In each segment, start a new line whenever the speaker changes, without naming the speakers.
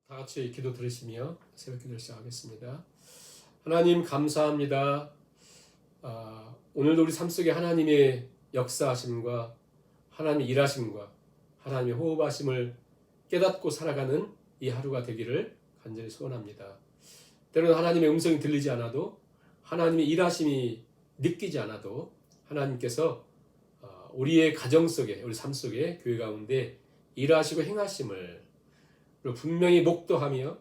다 같이 기도 들으시며 새벽 기도를 시작하겠습니다. 하나님 감사합니다. 오늘도 우리 삶 속에 하나님의 역사하심과 하나님의 일하심과 하나님의 호흡하심을 깨닫고 살아가는 이 하루가 되기를 간절히 소원합니다. 때로는 하나님의 음성이 들리지 않아도 하나님의 일하심이 느끼지 않아도 하나님께서 우리의 가정 속에 우리 삶 속에 교회 가운데 일하시고 행하심을 분명히 목도하며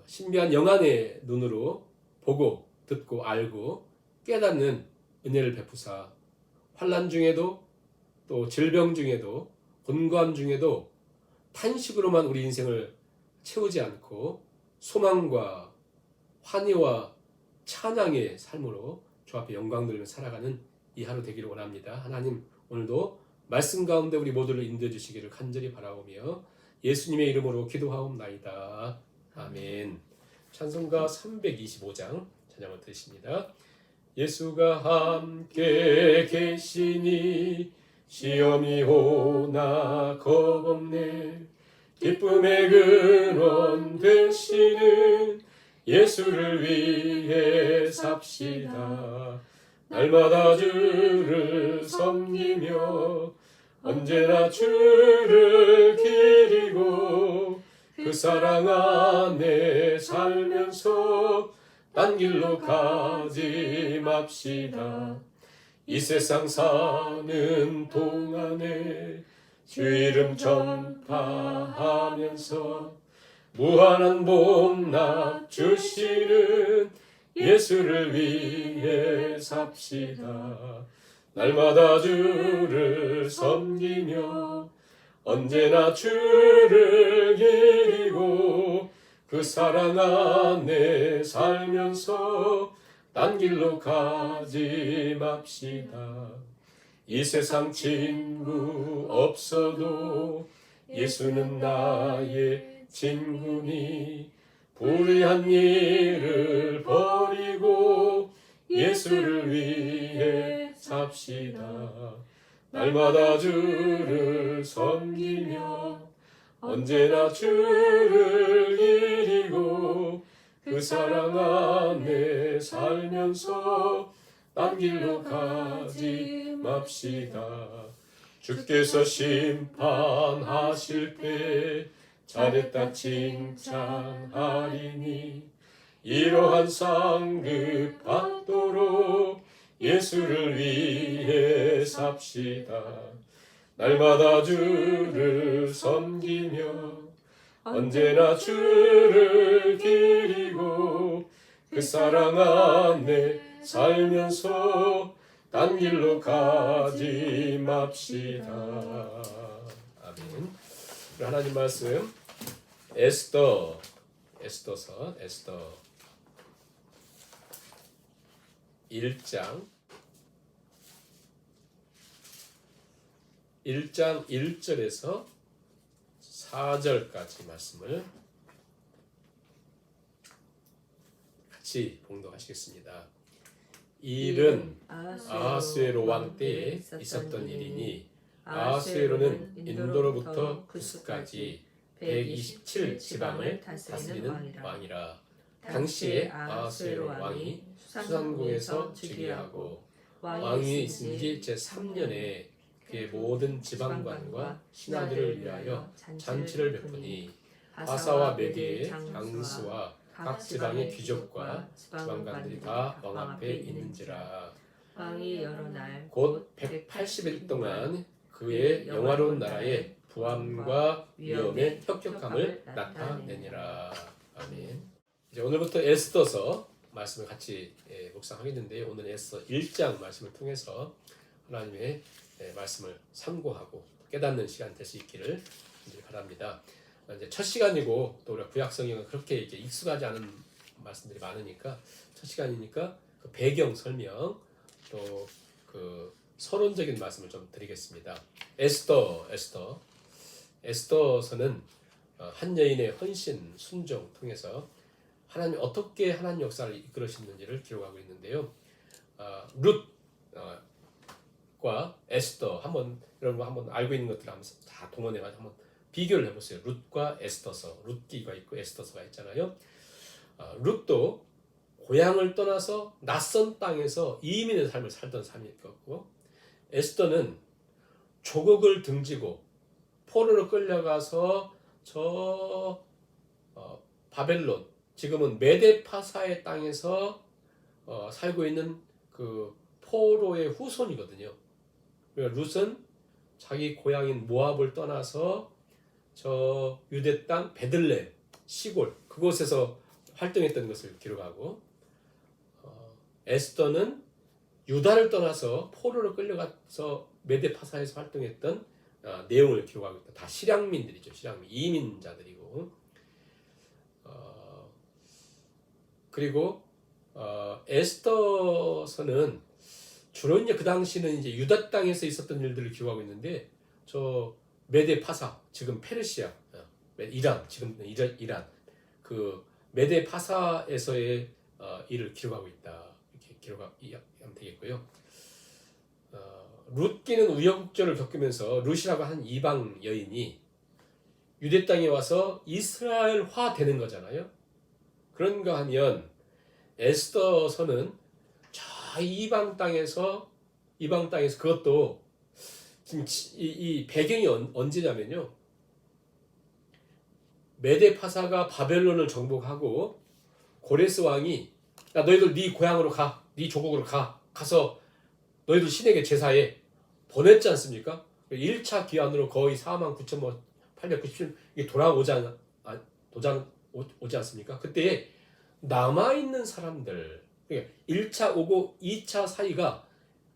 신비한 영안의 눈으로 보고 듣고 알고 깨닫는 은혜를 베푸사 환난 중에도 또 질병 중에도 곤고함 중에도 탄식으로만 우리 인생을 채우지 않고 소망과 환희와 찬양의 삶으로 주 앞에 영광 돌리며 살아가는 이 하루 되기를 원합니다. 하나님 오늘도 말씀 가운데 우리 모두를 인도해 주시기를 간절히 바라오며 예수님의 이름으로 기도하옵나이다. 아멘. 찬송가 325장 찬양을 드립니다. 예수가 함께 계시니 시험이 오나 겁없네. 기쁨의 근원 되시는 예수를 위해 삽시다. 날마다 주를 섬기며 언제나 주를 기리고 그 사랑 안에 살면서 딴 길로 가지 맙시다. 이 세상 사는 동안에 주 이름 전파하면서 무한한 복락 주시는 예수를 위해 삽시다. 날마다 주를 섬기며 언제나 주를 기리고 그 사랑 안에 살면서 딴 길로 가지 맙시다. 이 세상 친구 없어도 예수는 나의 친구니 불의한 일을 버리고 예수를 위해 삽시다. 날마다 주를 섬기며 언제나 주를 기리고 그 사랑 안에 살면서 딴 길로 가지 맙시다. 주께서 심판하실 때 잘했다 칭찬하리니 이러한 상급 받도록 예수를 위해 삽시다. 날마다 주를 섬기며 언제나 주를 기리고 그 사랑 안에 살면서 딴 길로 가지 맙시다. 아멘. 하나님 말씀 에스더서 에스더 1장 1절에서 4절까지 말씀을 같이 봉독하시겠습니다. 이 일은 아하수에로 왕 때에 있었던 일이니 아하수에로는 인도로부터 구스까지 127지방을 다스리는 왕이라. 당시에 아하수에로 왕이 수산국에서 즉위하고 왕위에 있은 지 제3년에 그의 모든 지방관과 신하들을 위하여 잔치를 베푸니 아사와 메디의 장수와 각 지방의 귀족과 지방관들이 다 왕 앞에 있는지라.
왕이 여러 날
곧 180일 동안 그의 영화로운 나라의 부함과 위엄의 혁혁함을 나타내니라. 아멘. 이제 오늘부터 에스더서 말씀을 같이 묵상하겠는데요. 오늘 에스더 1장 말씀을 통해서 하나님의 말씀을 참고하고 깨닫는 시간 될 수 있기를 바랍니다. 이제 첫 시간이고 또 우리가 구약 성경은 그렇게 이제 익숙하지 않은 말씀들이 많으니까 첫 시간이니까 그 배경 설명 또 그 서론적인 말씀을 좀 드리겠습니다. 에스더서는 한 여인의 헌신, 순종 통해서 하나님 어떻게 하나님 역사를 이끌으시는지를 기록하고 있는데요. 룻과 에스더 여러분 한번 알고 있는 것들을 한번 다 동원해가지고 한번 비교를 해보세요. 룻과 에스더서, 룻기가 있고 에스더서가 있잖아요. 룻도 고향을 떠나서 낯선 땅에서 이민의 삶을 살던 삶이었고, 에스더는 조국을 등지고 포로로 끌려가서 저 바벨론, 지금은 메데파사의 땅에서 살고 있는 그 포로의 후손이거든요. 그러니까 룻은 자기 고향인 모압을 떠나서 저 유대 땅 베들레헴 시골 그곳에서 활동했던 것을 기록하고, 에스더는 유다를 떠나서 포로로 끌려가서 메데파사에서 활동했던 내용을 기록하고 있다. 다 실향민들이죠. 실향민, 이민자들이고, 그리고 에스더서는 주로 이제 그 당시는 이제 유다 땅에서 있었던 일들을 기록하고 있는데, 저 메데파사, 지금 페르시아, 이란, 지금 이란 그 메데파사에서의 일을 기록하고 있다. 이렇게 기록하면 되겠고요. 룻기는 우여곡절을 겪으면서 룻이라고 한 이방 여인이 유대 땅에 와서 이스라엘화 되는 거잖아요. 그런가 하면 에스더서는 저 이방 땅에서 그것도 지금 이 배경이 언제냐면요. 메데파사가 바벨론을 정복하고 고레스 왕이 야 너희들 네 고향으로 가, 네 조국으로 가서 너희들 신에게 제사해 보냈지 않습니까? 1차 기한으로 거의 49,897 이게 돌아오지 않습니까? 그때 남아있는 사람들, 그러니까 1차 오고 2차 사이가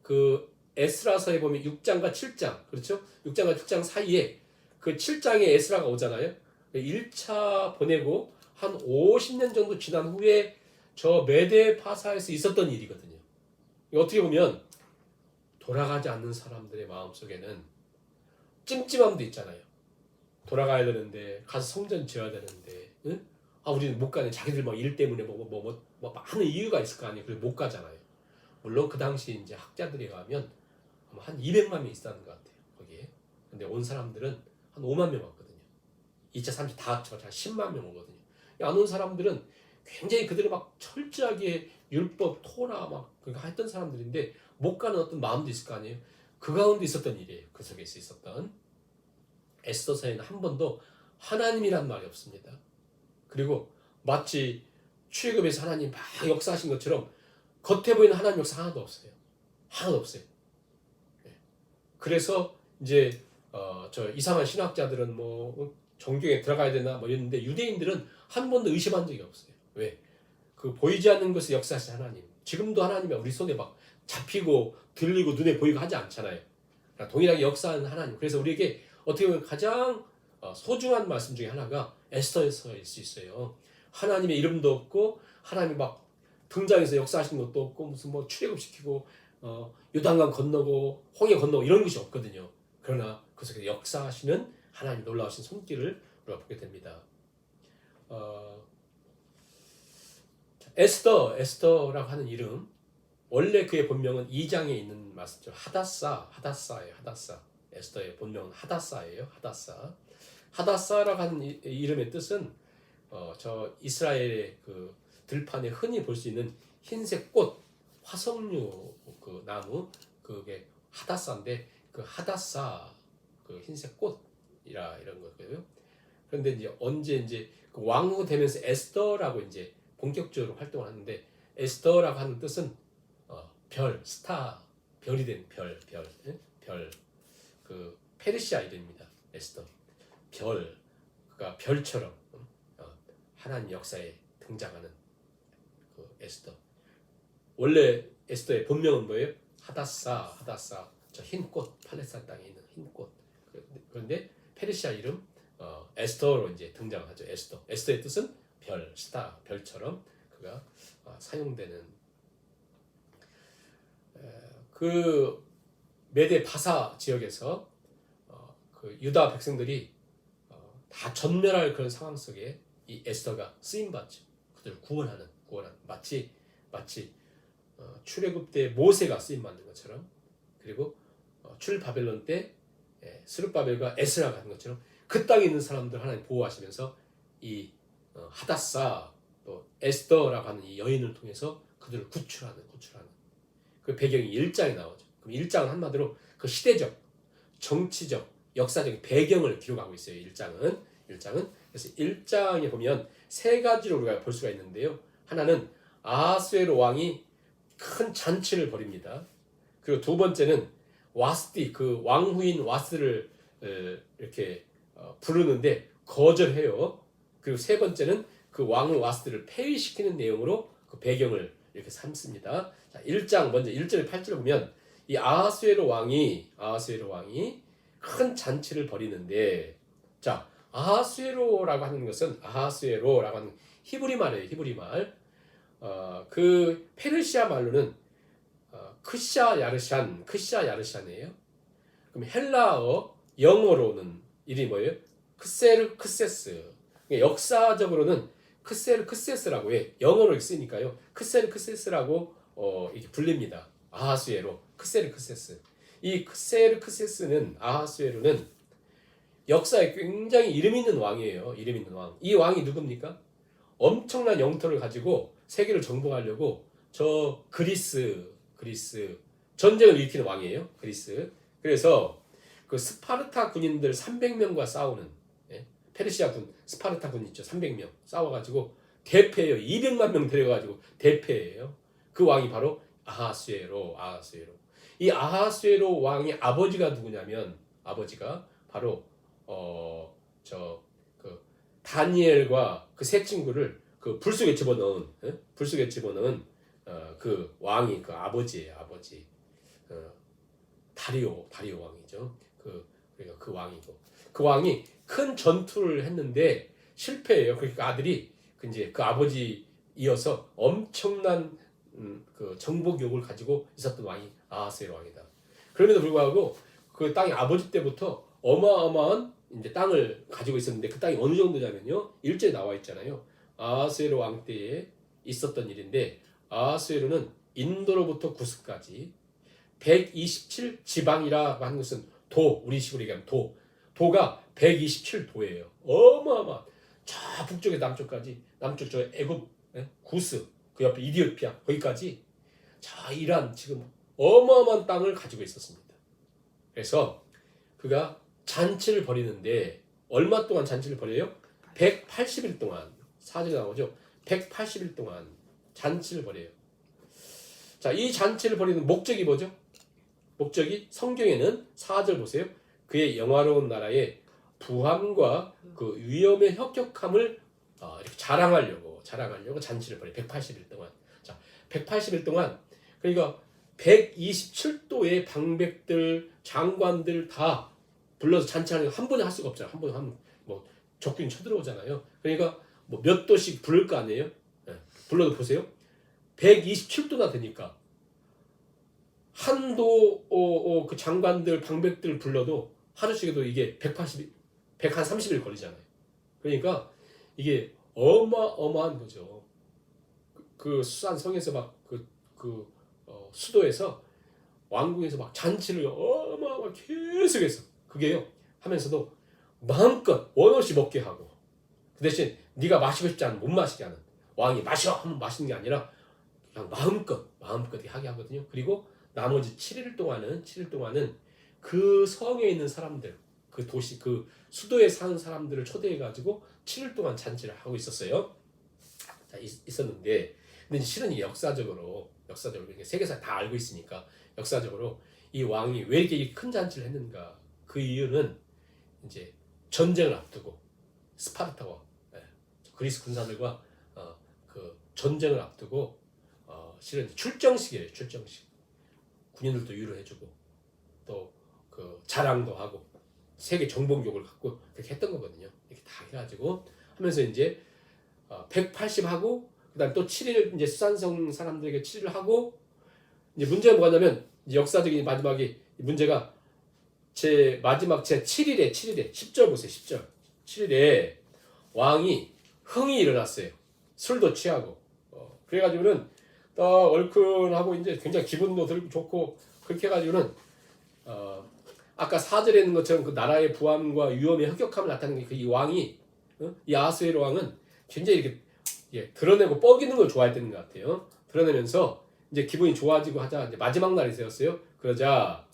그 에스라서에 보면 6장과 7장, 그렇죠? 6장과 7장 사이에 그 7장에 에스라가 오잖아요. 1차 보내고 한 50년 정도 지난 후에 저 메데파사에서 있었던 일이거든요. 어떻게 보면 돌아가지 않는 사람들의 마음속에는 찜찜함도 있잖아요. 돌아가야 되는데, 가서 성전 지어야 되는데, 응? 우리는 못 가네. 자기들 막 일 때문에 뭐 많은 이유가 있을 거 아니에요. 그래서 못 가잖아요. 물론 그 당시 이제 학자들이 가면 한 200만 명 있었는 것 같아요. 거기에. 근데 온 사람들은 한 5만 명 왔거든요. 2차, 3차 다 합쳐 한 10만 명 오거든요. 안 온 사람들은 굉장히 그들이 막 철저하게 율법, 토라 막 그러니까 했던 사람들인데 못 가는 어떤 마음도 있을 거 아니에요. 그 가운데 있었던 일이에요. 그 속에서 있었던. 에스더서에는 한 번도 하나님이란 말이 없습니다. 그리고 마치 출애굽에서 하나님 막 역사하신 것처럼 겉에 보이는 하나님 역사 하나도 없어요. 하나도 없어요. 그래서 이제 저 이상한 신학자들은 뭐 종교에 들어가야 되나 뭐 이랬는데 유대인들은 한 번도 의심한 적이 없어요. 왜? 그 보이지 않는 것을 역사하신 하나님. 지금도 하나님이 우리 손에 막 잡히고 들리고 눈에 보이고 하지 않잖아요. 그러니까 동일하게 역사하는 하나님. 그래서 우리에게 어떻게 보면 가장 소중한 말씀 중에 하나가 에스더서일 수 있어요. 하나님의 이름도 없고 하나님이 막 등장해서 역사하시는 것도 없고 무슨 뭐 출애굽시키고 요단강 건너고 홍해 건너고 이런 것이 없거든요. 그러나 그 속에 역사하시는 하나님의 놀라우신 손길을 우리가 보게 됩니다. 에스더라고 하는 이름, 원래 그의 본명은 2장에 있는 말씀이죠. 하다사예요. 하다사. 에스더의 본명은 하다사예요. 하다사라고 하는 이름의 뜻은 저 이스라엘의 그 들판에 흔히 볼 수 있는 흰색 꽃, 화석류 그 나무, 그게 하다사인데 그 하다사 그 흰색 꽃이라 이런 거고요. 그런데 이제 언제 이제 그 왕후 되면서 에스더라고 이제 본격적으로 활동을 하는데, 에스더라고 하는 뜻은 별, 스타, 별이 된 별, 그 페르시아 이름입니다. 에스더, 별, 그러니까 별처럼 하나님 역사에 등장하는 그 에스더. 원래 에스더의 본명은 뭐예요? 하다사, 저 흰 꽃, 팔레스타인 땅에 있는 흰 꽃. 그런데 페르시아 이름 에스더로 이제 등장하죠. 에스더의 뜻은 별, 스타, 별처럼 그가 사용되는 그 메데파사 지역에서 그 유다 백성들이 다 전멸할 그런 상황 속에 이 에스더가 쓰임 받죠. 그들을 구원하는 마치 출애굽 때 모세가 쓰임 받는 것처럼, 그리고 출 바벨론 때 스룹바벨과 에스라가 하는 것처럼 그 땅에 있는 사람들 하나님 보호하시면서 이 하닷사 또 에스더라고 하는 이 여인을 통해서 그들을 구출하는 그 배경이 1장에 나오죠. 그럼 1장은 한마디로 그 시대적, 정치적, 역사적인 배경을 기록하고 있어요. 1장은. 그래서 1장에 보면 세 가지로 우리가 볼 수가 있는데요. 하나는 아하수에로 왕이 큰 잔치를 벌입니다. 그리고 두 번째는 와스디, 그 왕후인 와스를 이렇게 부르는데 거절해요. 그리고 세 번째는 그 왕후 와스를 폐위시키는 내용으로 그 배경을 이렇게 삼습니다. 자, 1장 먼저 1절 8절을 보면 이 아하수에로 왕이 큰 잔치를 벌이는데, 자, 아하수에로라고 하는 것은 아하수에로라고 하는 히브리 말이에요. 히브리 말. 그 페르시아 말로는 크샤 야르샨이에요. 그럼 헬라어 영어로는 이름이 뭐예요? 크세르크세스. 역사적으로는 크세르크세스라고 해. 영어로 쓰니까요. 크세르크세스라고 이렇게 불립니다. 아하수에로 크세르크세스. 이 크세르크세스는 아하수에로는 역사에 굉장히 이름 있는 왕이에요. 이름 있는 왕. 이 왕이 누굽니까? 엄청난 영토를 가지고 세계를 정복하려고 저 그리스 전쟁을 일으키는 왕이에요. 그리스. 그래서 그 스파르타 군인들 300명과 싸우는 페르시아 군, 스파르타 군 있죠. 300명 싸워가지고 대패예요. 200만 명 데려가지고 대패예요. 그 왕이 바로 아하수에로. 이 아하수에로 왕의 아버지가 누구냐면 아버지가 바로 그 다니엘과 그 세 친구를 그 불 속에 집어넣은 그 왕이 그 아버지예요. 아버지. 다리오 왕이죠. 그러니까 그 왕이고 그 왕이 큰 전투를 했는데 실패해요. 그러니까 아들이 이제 그 아버지 이어서 엄청난 그 정복욕을 가지고 있었던 왕이 아하스웨로 왕이다. 그럼에도 불구하고 그 땅이 아버지 때부터 어마어마한 이제 땅을 가지고 있었는데 그 땅이 어느 정도냐면요. 1절에 나와 있잖아요. 아하스웨로 왕 때에 있었던 일인데 아하스웨로는 인도로부터 구스까지 127 지방이라고 하는 것은 우리식으로 얘기하면 도가 127도예요. 어마어마. 저 북쪽에 남쪽 저 애굽 구스 그 옆에 이디오피아 거기까지 자 이란 지금 어마어마한 땅을 가지고 있었습니다. 그래서 그가 잔치를 벌이는데 얼마 동안 잔치를 벌여요? 180일 동안. 사절에 나오죠. 180일 동안 잔치를 벌여요. 자, 이 잔치를 벌이는 목적이 뭐죠? 목적이 성경에는 4절 보세요. 그의 영화로운 나라의 부함과 그 위엄의 혁혁함을 이렇게 자랑하려고 잔치를 벌여요. 180일 동안. 자, 180일 동안 그러니까 127도의 방백들, 장관들 다 불러서 잔치하는 거 한 번에 할 수가 없잖아요. 한 번에 하면 뭐 적군이 쳐들어오잖아요. 그러니까 뭐 몇 도씩 부를 거 아니에요? 네. 불러도 보세요. 127도나 되니까 한도 그 장관들, 방백들 불러도 하루씩에도 이게 130일 걸리잖아요. 그러니까 이게 어마어마한 거죠. 그 수산 성에서 막 수도에서 왕궁에서 막 잔치를 어마어마하게 계속해서 그게요 하면서도 마음껏 원 없이 먹게 하고 그 대신 네가 마시고 싶지 않으면 못 마시게 하는 왕이 마셔 하면 마시는 게 아니라 그냥 마음껏 하게 하거든요. 그리고 나머지 7일 동안은 그 성에 있는 사람들, 그 도시, 그 수도에 사는 사람들을 초대해 가지고 7일 동안 잔치를 하고 있었어요. 자, 있었는데 근데 실은 이 역사적으로 세계사 다 알고 있으니까 역사적으로 이 왕이 왜 이렇게 큰 잔치를 했는가? 그 이유는 이제 전쟁을 앞두고 스파르타와 그리스 군사들과 그 전쟁을 앞두고 실은 출정식이에요. 출정식. 군인들도 위로해주고 또 그 자랑도 하고 세계 정복욕을 갖고 그렇게 했던 거거든요. 이렇게 다 해가지고 하면서 이제 180 하고 그다음 또 7일 이제 수산성 사람들에게 7일 하고 이제 문제가 뭐냐면 이제 역사적인 마지막에 문제가 제 7일에 10절 보세요. 10절 7일에 왕이 흥이 일어났어요. 술도 취하고 그래가지고는 또 얼큰하고 이제 굉장히 기분도 들고 좋고 그렇게 해가지고는 아까 4절에 있는 것처럼 그 나라의 부함과 위엄의 혁혁함을 나타내는 게 이 왕이 이 아하수에로 왕은 굉장히 이렇게 드러내고 뻐기는 걸 좋아했던 것 같아요. 드러내면서 이제 기분이 좋아지고 하자 이제 마지막 날이 되었어요. 그러자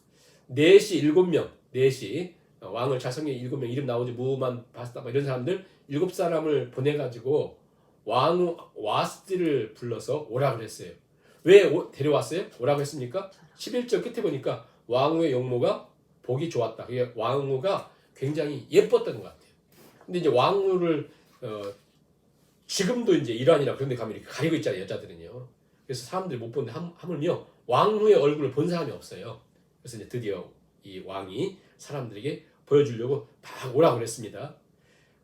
넷이 7명, 넷이 왕을 자성의 7명 이름 나오지 무만 바스다 이런 사람들 7사람을 보내가지고 왕 와스디를 불러서 오라고 했어요. 왜 데려왔어요? 오라고 했습니까? 11절 끝에 보니까 왕후의 용모가 보기 좋았다. 그게 왕후가 굉장히 예뻤던 것 같아요. 근데 이제 왕후를 지금도 이제 이란이나 그런 데 가면 이렇게 가리고 있잖아요, 여자들은요. 그래서 사람들이 못 보는데 하물며 왕후의 얼굴을 본 사람이 없어요. 그래서 이제 드디어 이 왕이 사람들에게 보여주려고 다 오라고 그랬습니다.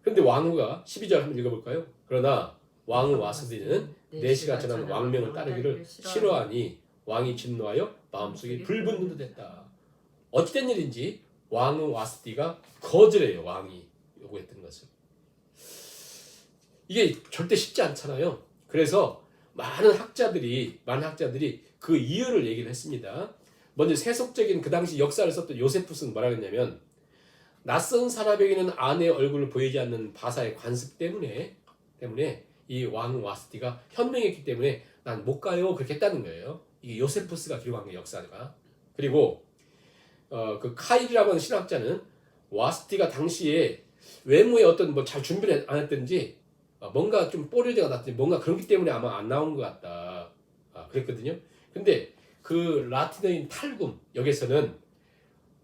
그런데 왕후가 12절 한번 읽어볼까요? 그러나 왕후 와스디는 4시가 지나면 왕명을 따르기를 싫어하니 왕이 진노하여 마음속에 불붙는 듯 했다. 어찌된 일인지 왕후 와스디가 거절해요. 왕이 요구했던 것을. 이게 절대 쉽지 않잖아요. 그래서 많은 학자들이 그 이유를 얘기를 했습니다. 먼저 세속적인 그 당시 역사를 썼던 요세푸스는 뭐라 그랬냐면 낯선 사람에게는 아내의 얼굴을 보이지 않는 바사의 관습 때문에 이 왕 와스티가 현명했기 때문에 난 못 가요 그렇게 했다는 거예요. 이게 요세푸스가 기록한 게 역사가. 그리고 그 카일이라고 하는 신학자는 와스티가 당시에 외모에 어떤 뭐 잘 준비를 안 했든지 뭔가 좀 뽀려져가 났더니 뭔가 그렇기 때문에 아마 안 나온 것 같다. 그랬거든요. 근데 그 라틴어인 탈굼 여기서는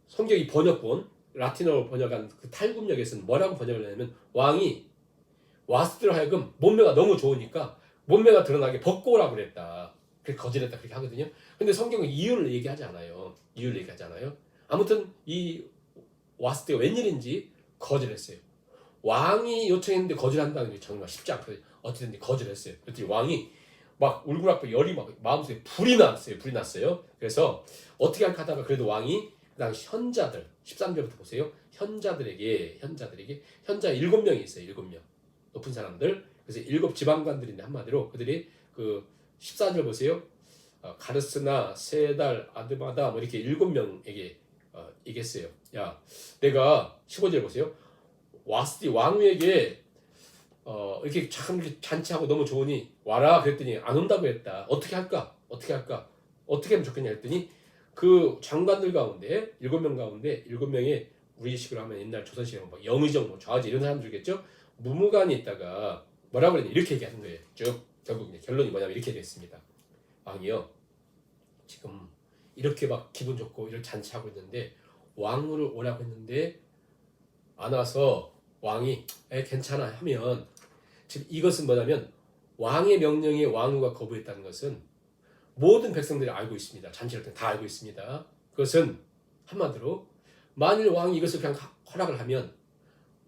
성경이 번역본 라틴어로 번역한 그 탈굼역에서는 뭐라고 번역을 하냐면 왕이 와스티로 하여금 몸매가 너무 좋으니까 몸매가 드러나게 벗고 오라고 그랬다. 그렇게 거절했다 그렇게 하거든요. 근데 성경은 이유를 얘기하지 않아요. 아무튼 이 와스티가 웬일인지 거절했어요. 왕이 요청했는데 거절한다는 게 정말 쉽지 않거든요. 어쨌든 거절했어요. 그랬더니 왕이 막 울고락고 열이 막 마음속에 불이 났어요. 그래서 어떻게 할까 하다가 그래도 왕이 그 당시 현자들 13절부터 보세요. 현자들에게 현자 7명이 있어요. 7명 높은 사람들. 그래서 7 지방관들인데 한마디로 그들이 그 14절 보세요. 가르스나 세달 아드마다 뭐 이렇게 7명에게 얘기했어요. 야, 내가 15절 보세요. 와스디 왕후에게 이렇게 참 잔치하고 너무 좋으니 와라 그랬더니 안 온다고 했다. 어떻게 할까? 어떻게 하면 좋겠냐 했더니 그 장관들 가운데 7명 가운데 7명의 우리식으로 하면 옛날 조선시대로 뭐 영의정, 뭐 좌지 이런 사람들이겠죠. 무무관이 있다가 뭐라고 그랬냐 이렇게 얘기하는 거예요. 쭉 결국 이제 결론이 뭐냐면 이렇게 됐습니다. 왕이요 지금 이렇게 막 기분 좋고 이렇게 잔치하고 있는데 왕후를 오라고 했는데 안 와서 왕이 괜찮아 하면 지금 이것은 뭐냐면 왕의 명령에 왕후가 거부했다는 것은 모든 백성들이 알고 있습니다. 잔치할 때 다 알고 있습니다. 그것은 한마디로 만일 왕이 이것을 그냥 허락을 하면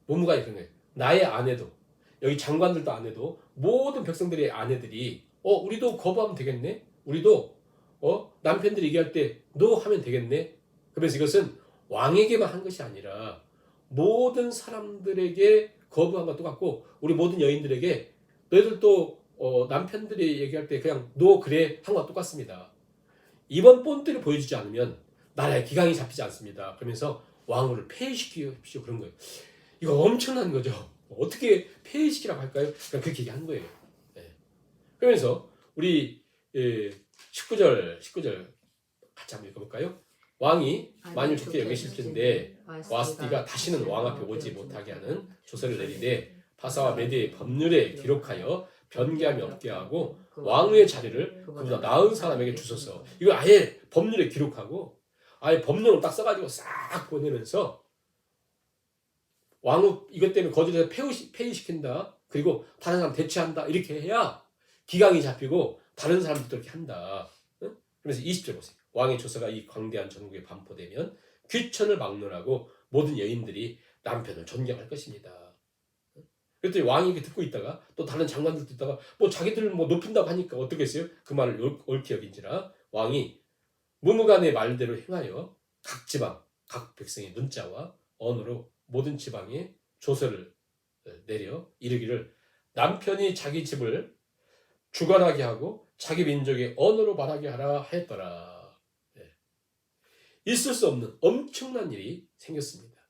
무무가 이런 거예요. 나의 아내도 여기 장관들도 아내도 모든 백성들의 아내들이 우리도 거부하면 되겠네. 우리도 남편들이 얘기할 때 너 하면 되겠네. 그래서 이것은 왕에게만 한 것이 아니라 모든 사람들에게 거부한 것도 같고 우리 모든 여인들에게 너희들도 남편들이 얘기할 때 그냥 너 그래 한 것과 똑같습니다. 이번 본때를 보여주지 않으면 나라의 기강이 잡히지 않습니다. 그러면서 왕후를 폐위시키십시오 그런 거예요. 이거 엄청난 거죠. 어떻게 폐위시키라고 할까요? 그렇게 얘기한 거예요. 네. 그러면서 우리 19절 같이 한번 읽어볼까요? 왕이 만일 좋게 여기실진데 와스디가 다시는 왕 앞에 오지 못하게 하는 조서를 내리되 파사와 메디의 법률에 기록하여 변개함이 없게 하고 왕후의 자리를 그보다 나은 사람에게 주소서. 이거 아예 법률에 기록하고 아예 법령을 딱 써가지고 싹 보내면서 왕후 이것 때문에 거절해서 폐위시킨다. 그리고 다른 사람 대체한다. 이렇게 해야 기강이 잡히고 다른 사람들도 이렇게 한다. 응? 그래서 20절 보세요. 왕의 조서가 이 광대한 전국에 반포되면 귀천을 막론하고 모든 여인들이 남편을 존경할 것입니다. 그랬더니 왕이 이렇게 듣고 있다가 또 다른 장관들도 있다가 뭐 자기들을 뭐 높인다고 하니까 어떻겠어요? 그 말을 옳게 여긴지라 왕이 무무간의 말대로 행하여 각 지방 각 백성의 문자와 언어로 모든 지방에 조서를 내려 이르기를 남편이 자기 집을 주관하게 하고 자기 민족의 언어로 말하게 하라 하였더라. 네. 있을 수 없는 엄청난 일이 생겼습니다.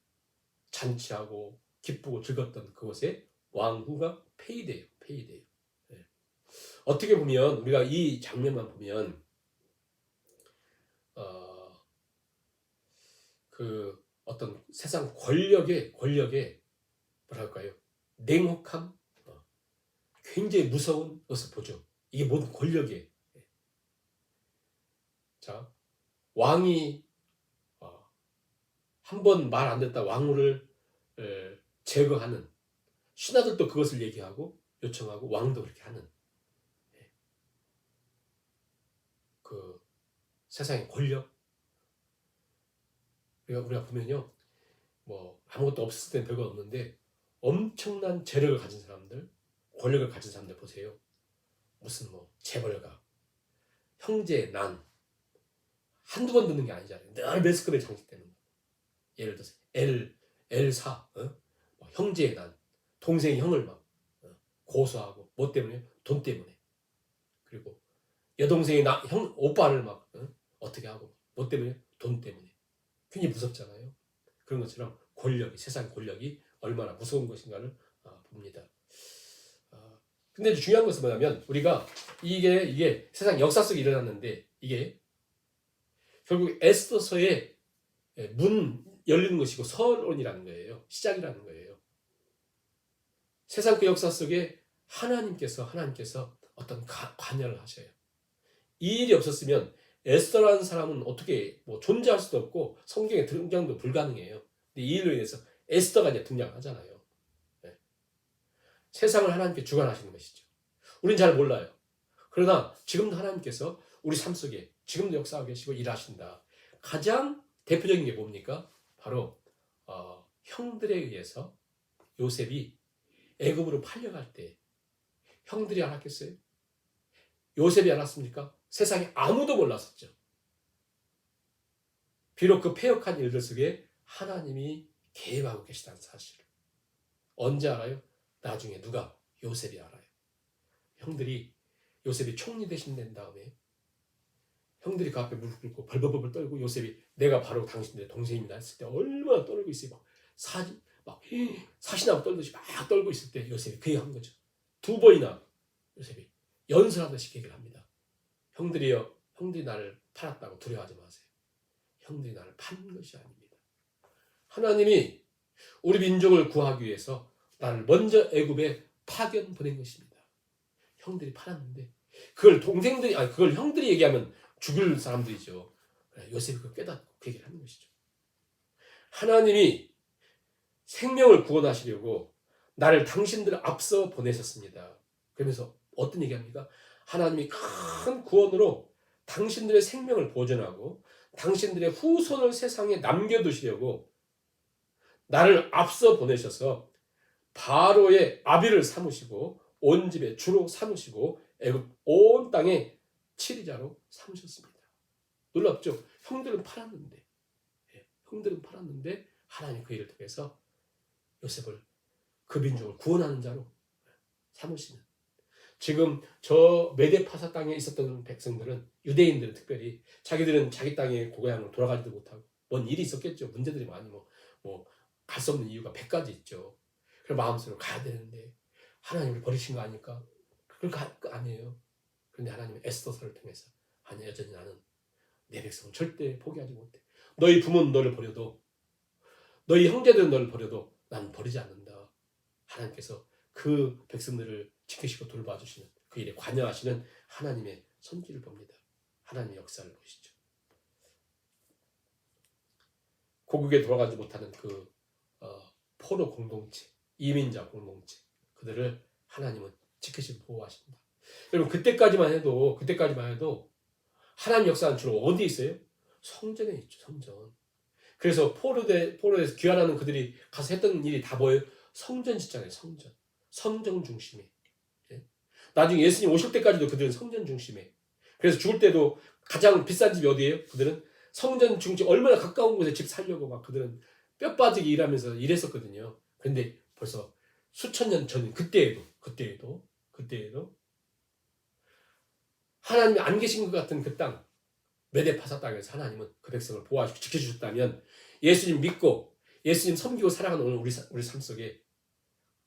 잔치하고 기쁘고 즐겁던 그곳에 왕후가 폐위돼요. 폐위돼요. 네. 어떻게 보면 우리가 이 장면만 보면 그 어떤 세상 권력의 뭐랄까요? 냉혹함, 굉장히 무서운 것을 보죠. 이게 모든 권력이에요. 자, 왕이 한 번 말 안 듣다 왕후를 제거하는, 신하들도 그것을 얘기하고 요청하고 왕도 그렇게 하는 그 세상의 권력. 우리가 보면요, 뭐 아무것도 없을 땐 별거 없는데 엄청난 재력을 가진 사람들, 권력을 가진 사람들 보세요. 무슨 뭐 재벌가, 형제 난 한두 번 듣는 게 아니잖아요. 늘 매스컴에 장식되는 거. 예를 들어서 L사, 뭐 형제의 난, 동생이 형을 막 고소하고, 뭐 때문에? 돈 때문에. 그리고 여동생이 형 오빠를 막 어떻게 하고, 뭐 때문에? 돈 때문에. 굉장히 무섭잖아요. 그런 것처럼 권력이, 세상 권력이 얼마나 무서운 것인가를 봅니다. 근데 중요한 것은 뭐냐면, 우리가 이게 세상 역사 속에 일어났는데, 이게 결국 에스더서의 문 열리는 것이고 서론이라는 거예요. 시작이라는 거예요. 세상 그 역사 속에 하나님께서 어떤 관여를 하셔요. 이 일이 없었으면 에스더라는 사람은 어떻게 뭐 존재할 수도 없고 성경에 등장도 불가능해요. 근데 이 일로 인해서 에스더가 이제 등장하잖아요. 네. 세상을 하나님께 주관하시는 것이죠. 우린 잘 몰라요. 그러나 지금도 하나님께서 우리 삶 속에 지금도 역사하고 계시고 일하신다. 가장 대표적인 게 뭡니까? 바로 형들에 의해서 요셉이 애굽으로 팔려갈 때 형들이 알았겠어요? 요셉이 알았습니까? 세상에 아무도 몰랐었죠. 비록 그 패역한 일들 속에 하나님이 개입하고 계시다는 사실을 언제 알아요? 나중에 누가? 요셉이 알아요. 형들이 요셉이 총리 대신 된 다음에 형들이 그 앞에 무릎 꿇고 벌벌벌 떨고 요셉이 내가 바로 당신들의 동생입니다 했을 때 얼마나 떨고 있어요. 막 사시나무 떨듯이 막 떨고 있을 때 요셉이 그 얘기한 거죠. 2번이나 요셉이 연설하듯이 얘기를 합니다. 형들이요, 형들이 나를 팔았다고 두려워하지 마세요. 형들이 나를 판 것이 아닙니다. 하나님이 우리 민족을 구하기 위해서 나를 먼저 애굽에 파견 보낸 것입니다. 형들이 팔았는데 그걸 그걸 형들이 얘기하면 죽을 사람들이죠. 요셉이 그걸 깨닫고 그 얘기를 하는 것이죠. 하나님이 생명을 구원하시려고 나를 당신들 앞서 보내셨습니다. 그러면서 어떤 얘기합니까? 하나님이 큰 구원으로 당신들의 생명을 보존하고 당신들의 후손을 세상에 남겨두시려고 나를 앞서 보내셔서 바로의 아비를 삼으시고 온 집의 주로 삼으시고 애굽 온 땅의 치리자로 삼으셨습니다. 놀랍죠? 형들은 팔았는데 하나님 그 일을 통해서 요셉을 그 민족을 구원하는 자로 삼으시는, 지금 저 메데파사 땅에 있었던 백성들은, 유대인들은 특별히 자기들은 자기 땅에 고향으로 돌아가지도 못하고 뭔 일이 있었겠죠. 문제들이 많이 갈 수 없는 이유가 100가지 있죠. 그래서 마음속으로 가야 되는데 하나님을 버리신 거 아닐까? 그걸 아니에요. 그런데 하나님은 에스더서를 통해서 아니, 여전히 나는 내 백성은 절대 포기하지 못해. 너희 부모는 너를 버려도, 너희 형제들은 너를 버려도 나는 버리지 않는다. 하나님께서 그 백성들을 지키시고 돌봐주시는, 그 일에 관여하시는 하나님의 손길을 봅니다. 하나님의 역사를 보시죠. 고국에 돌아가지 못하는 그 포로 공동체, 이민자 공동체, 그들을 하나님은 지키시고 보호하신다. 여러분, 그때까지만 해도 하나님 역사는 주로 어디에 있어요? 성전에 있죠. 성전. 그래서 포로에서 귀환하는 그들이 가서 했던 일이 다 뭐예요? 성전 짓잖아요. 성전 중심에. 나중에 예수님 오실 때까지도 그들은 성전 중심에. 그래서 죽을 때도 가장 비싼 집이 어디예요? 그들은 성전 중심, 얼마나 가까운 곳에 집 살려고 막 그들은 뼈 빠지게 일하면서 일했었거든요. 그런데 벌써 수천 년 전, 그때에도 하나님이 안 계신 것 같은 그 땅, 메대파사 땅에서 하나님은 그 백성을 보호하시고 지켜주셨다면 예수님 믿고 예수님 섬기고 살아가는 오늘 우리 삶 속에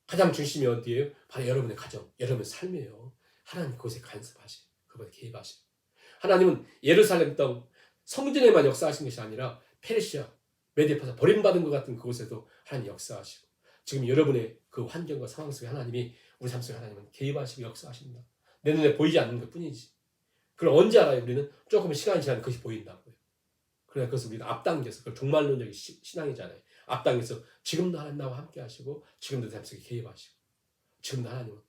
가장 중심이 어디예요? 바로 여러분의 가정, 여러분의 삶이에요. 하나님 그것에 간섭하시고 그것에 개입하시고 하나님은 예루살렘 땅 성전에만 역사하신 것이 아니라 페르시아, 메데파사 버림받은 것 같은 그곳에도 하나님 역사하시고 지금 여러분의 그 환경과 상황 속에 하나님이 우리 삶 속에 하나님은 개입하시고 역사하십니다. 내 눈에 보이지 않는 것 뿐이지. 그걸 언제 알아요? 우리는 조금 시간이 지나면 그것이 보인다고요. 그래서 그것을 우리는 앞당겨서 그걸 종말론적인 신앙이잖아요. 앞당겨서 지금도 하나님 나와 함께 하시고 지금도 내 삶 속에 개입하시고 지금도 하나님은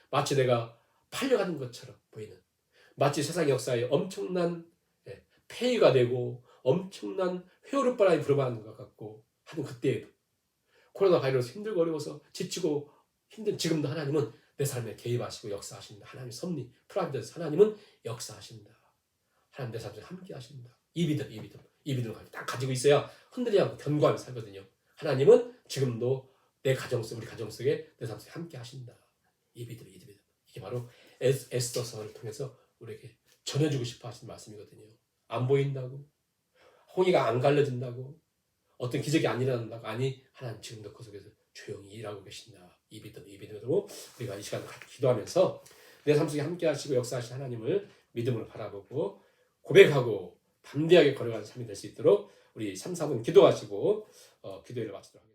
마치 내가 팔려가는 것처럼 보이는 마치 세상 역사에 엄청난 폐위가 되고 엄청난 회오를 바람이 불어가는 것 같고 하는 그때에도 코로나 바이러스 힘들고 어려워서 지치고 힘든 지금도 하나님은 내 삶에 개입하시고 역사하신다. 하나님의 섭리, 프라비던스 하나님은 역사하신다. 하나님 내 삶에 함께 하신다. 이 믿음을 딱 가지고 있어야 흔들리지 않고 견고하게 살거든요. 하나님은 지금도 내 가정 속, 우리 가정 속에 내 삶 속에 함께 하신다. 이 믿음. 이게 바로 에스더서를 통해서 우리에게 전해주고 싶어 하신 말씀이거든요. 안 보인다고, 홍해가 안 갈라진다고, 어떤 기적이 안 일어난다고, 아니 하나님 지금도 그 속에서 조용히 일하고 계신다. 이 믿음으로 우리가 이 시간을 기도하면서 내 삶 속에 함께 하시고 역사하신 하나님을 믿음으로 바라보고 고백하고 담대하게 걸어가는 삶이 될 수 있도록 우리 3, 4분 기도하시고 기도회를 마치도록 하겠습니다.